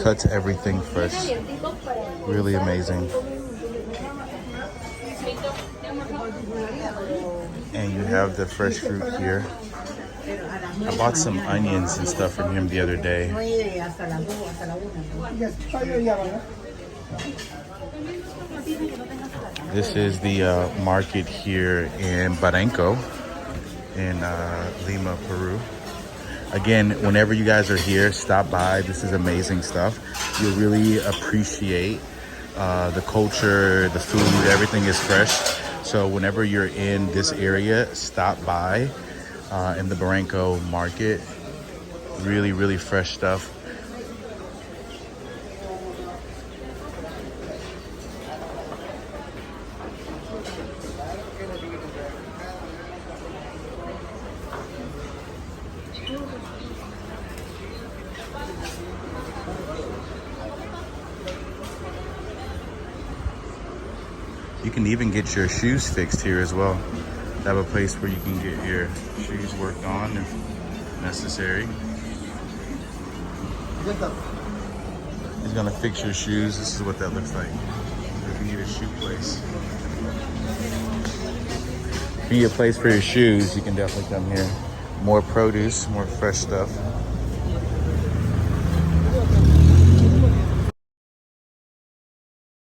Cuts everything fresh. Really amazing. And you have the fresh fruit here. I bought some onions and stuff from him the other day. This is the market here in Barranco in Lima, Peru. Again, whenever you guys are here, stop by. This is amazing stuff. You'll really appreciate the culture, the food, everything is fresh. So whenever you're in this area, stop by in the Barranco market. Really, really fresh stuff. You can even get your shoes fixed here as well. They have a place where you can get your shoes worked on if necessary. He's gonna fix your shoes. This is what that looks like. If you need a shoe place. If you need a place for your shoes, you can definitely come here. More produce, more fresh stuff.